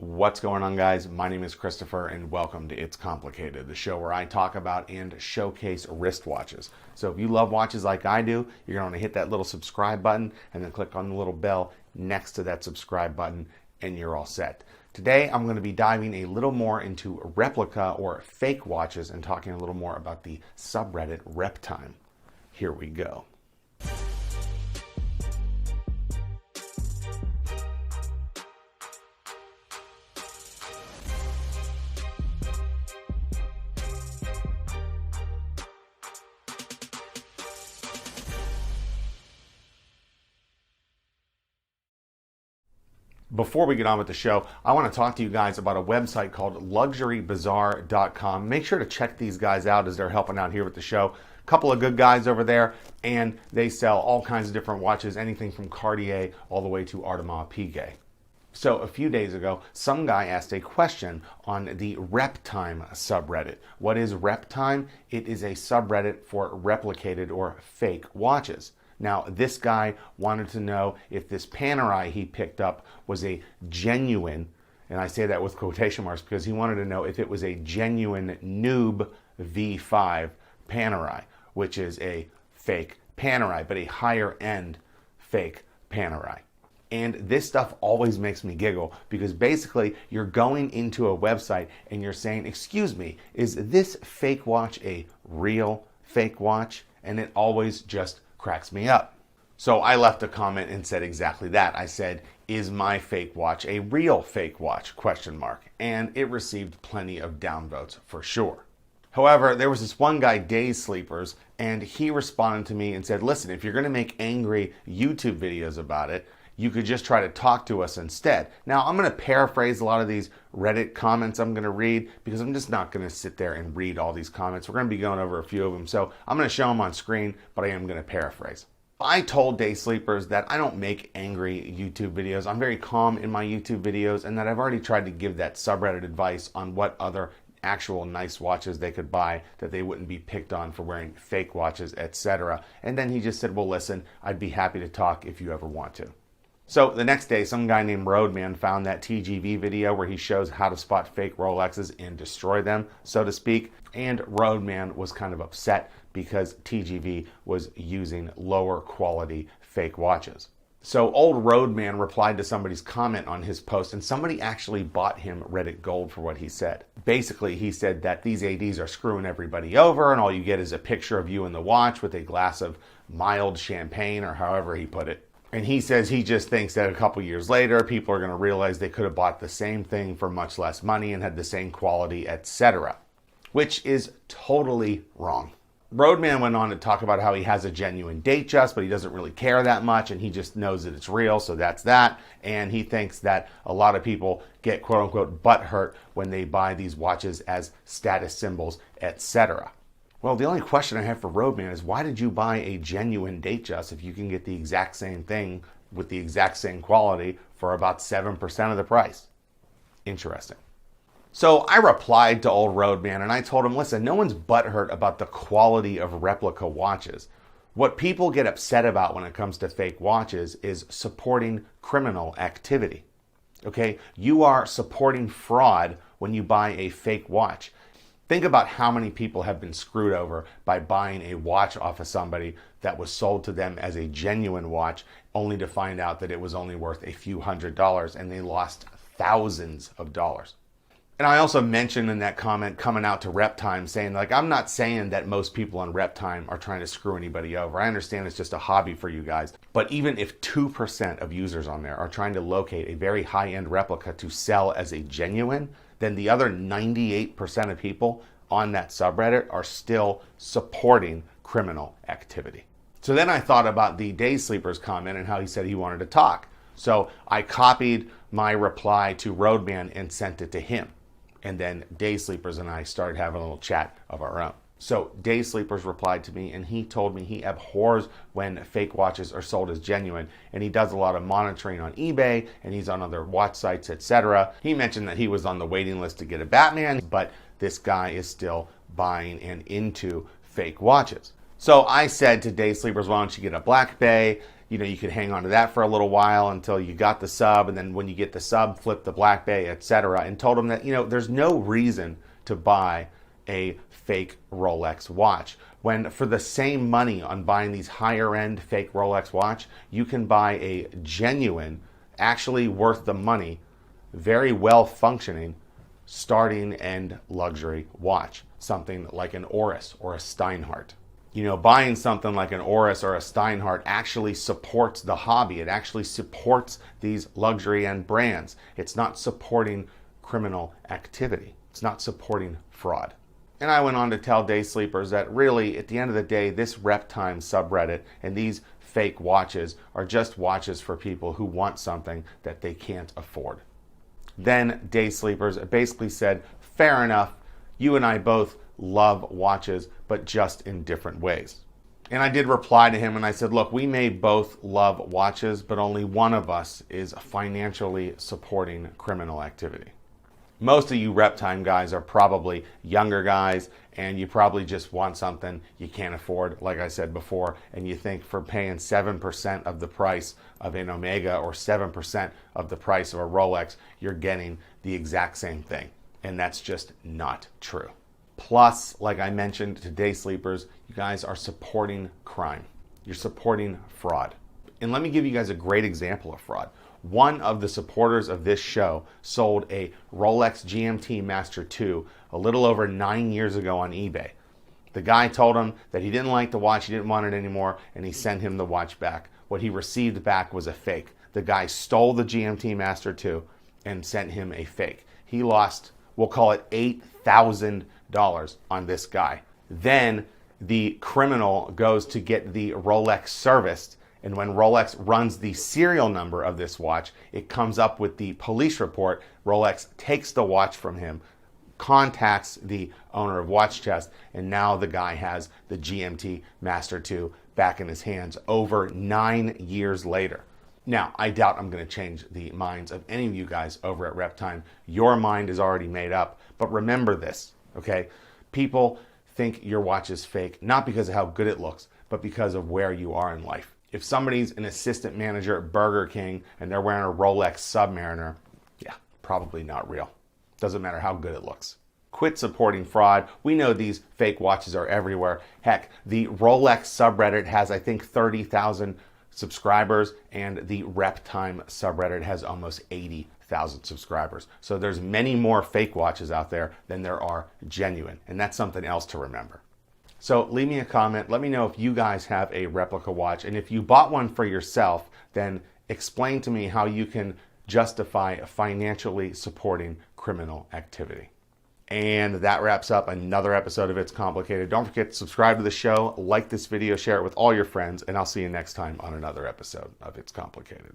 What's going on, guys? My name is Christopher and welcome to It's Complicated, the show where I talk about and showcase wristwatches. So if you love watches like I do, you're going to hit that little subscribe button and then click on the little bell next to that subscribe button and you're all set. Today I'm going to be diving a little more into replica or fake watches and talking a little more about the subreddit reptime. Here we go. Before we get on with the show, I want to talk to you guys about a website called luxurybazaar.com. Make sure to check these guys out as they're helping out here with the show. A couple of good guys over there, and they sell all kinds of different watches, anything from Cartier all the way to Audemars Piguet. So a few days ago, some guy asked a question on the reptime subreddit. What is reptime? It is a subreddit for replicated or fake watches. Now, this guy wanted to know if this Panerai he picked up was a genuine, and I say that with quotation marks because he wanted to know if it was a genuine noob V5 Panerai, which is a fake Panerai, but a higher end fake Panerai. And this stuff always makes me giggle because basically you're going into a website and you're saying, excuse me, is this fake watch a real fake watch? And it always just cracks me up. So I left a comment and said exactly that. I said, is my fake watch a real fake watch? ? And it received plenty of downvotes for sure. However, there was this one guy, Days Sleepers, and he responded to me and said, listen, if you're going to make angry YouTube videos about it, you could just try to talk to us instead. Now, I'm going to paraphrase a lot of these Reddit comments I'm going to read because I'm just not going to sit there and read all these comments. We're going to be going over a few of them. So I'm going to show them on screen, but I am going to paraphrase. I told Day Sleepers that I don't make angry YouTube videos. I'm very calm in my YouTube videos and that I've already tried to give that subreddit advice on what other actual nice watches they could buy that they wouldn't be picked on for wearing fake watches, etc. And then he just said, well, listen, I'd be happy to talk if you ever want to. So the next day, some guy named Roadman found that TGV video where he shows how to spot fake Rolexes and destroy them, so to speak. And Roadman was kind of upset because TGV was using lower quality fake watches. So old Roadman replied to somebody's comment on his post, and somebody actually bought him Reddit gold for what he said. Basically, he said that these ADs are screwing everybody over, and all you get is a picture of you in the watch with a glass of mild champagne, or however he put it. And he says he just thinks that a couple years later, people are going to realize they could have bought the same thing for much less money and had the same quality, etc. Which is totally wrong. Roadman went on to talk about how he has a genuine Datejust, but he doesn't really care that much, and he just knows that it's real, so that's that. And he thinks that a lot of people get quote-unquote butthurt when they buy these watches as status symbols, etc. Well, the only question I have for Roadman is why did you buy a genuine Datejust if you can get the exact same thing with the exact same quality for about 7% of the price? Interesting. So I replied to old Roadman and I told him, listen, no one's butthurt about the quality of replica watches. What people get upset about when it comes to fake watches is supporting criminal activity. Okay? You are supporting fraud when you buy a fake watch. Think about how many people have been screwed over by buying a watch off of somebody that was sold to them as a genuine watch, only to find out that it was only worth a few $100s and they lost thousands of dollars. And I also mentioned in that comment coming out to Reptime saying, like, I'm not saying that most people on Reptime are trying to screw anybody over. I understand it's just a hobby for you guys. But even if 2% of users on there are trying to locate a very high-end replica to sell as a genuine, then the other 98% of people on that subreddit are still supporting criminal activity. So then I thought about the Day Sleepers comment and how he said he wanted to talk. So I copied my reply to Roadman and sent it to him. And then Day Sleepers and I started having a little chat of our own. So Day Sleepers replied to me and he told me he abhors when fake watches are sold as genuine, and he does a lot of monitoring on eBay and he's on other watch sites, etc. He mentioned that he was on the waiting list to get a Batman, but this guy is still buying and into fake watches. So I said to Day Sleepers, why don't you get a Black Bay? you could hang on to that for a little while until you got the sub, and then when you get the sub, flip the Black Bay, etc. And told him that, there's no reason to buy a fake Rolex watch, when for the same money on buying these higher end fake Rolex watch, you can buy a genuine, actually worth the money, very well functioning starting end luxury watch, something like an Oris or a Steinhardt. Buying something like an Oris or a Steinhardt actually supports the hobby. It actually supports these luxury end brands. It's not supporting criminal activity. It's not supporting fraud. And I went on to tell day sleepers that really, at the end of the day, this reptime subreddit and these fake watches are just watches for people who want something that they can't afford. Then day sleepers basically said, fair enough, you and I both love watches, but just in different ways. And I did reply to him and I said, look, we may both love watches, but only one of us is financially supporting criminal activity. Most of you reptime guys are probably younger guys, and you probably just want something you can't afford, like I said before, and you think for paying 7% of the price of an Omega or 7% of the price of a Rolex, you're getting the exact same thing. And that's just not true. Plus, like I mentioned to day sleepers, you guys are supporting crime. You're supporting fraud. And let me give you guys a great example of fraud. One of the supporters of this show sold a Rolex GMT Master 2 a little over 9 years ago on eBay. The guy told him that he didn't like the watch, he didn't want it anymore, and he sent him the watch back. What he received back was a fake. The guy stole the GMT Master 2 and sent him a fake. He lost, we'll call it $8,000 on this guy. Then the criminal goes to get the Rolex serviced, and when Rolex runs the serial number of this watch, it comes up with the police report. Rolex takes the watch from him, contacts the owner of Watch Chest, and now the guy has the GMT Master 2 back in his hands over 9 years later. Now, I doubt I'm going to change the minds of any of you guys over at Reptime. Your mind is already made up. But remember this, okay? People think your watch is fake, not because of how good it looks, but because of where you are in life. If somebody's an assistant manager at Burger King and they're wearing a Rolex Submariner, yeah, probably not real. Doesn't matter how good it looks. Quit supporting fraud. We know these fake watches are everywhere. Heck, the Rolex subreddit has, I think, 30,000 subscribers, and the Reptime subreddit has almost 80,000 subscribers. So there's many more fake watches out there than there are genuine, and that's something else to remember. So leave me a comment. Let me know if you guys have a replica watch, and if you bought one for yourself, then explain to me how you can justify financially supporting criminal activity. And that wraps up another episode of It's Complicated. Don't forget to subscribe to the show, like this video, share it with all your friends, and I'll see you next time on another episode of It's Complicated.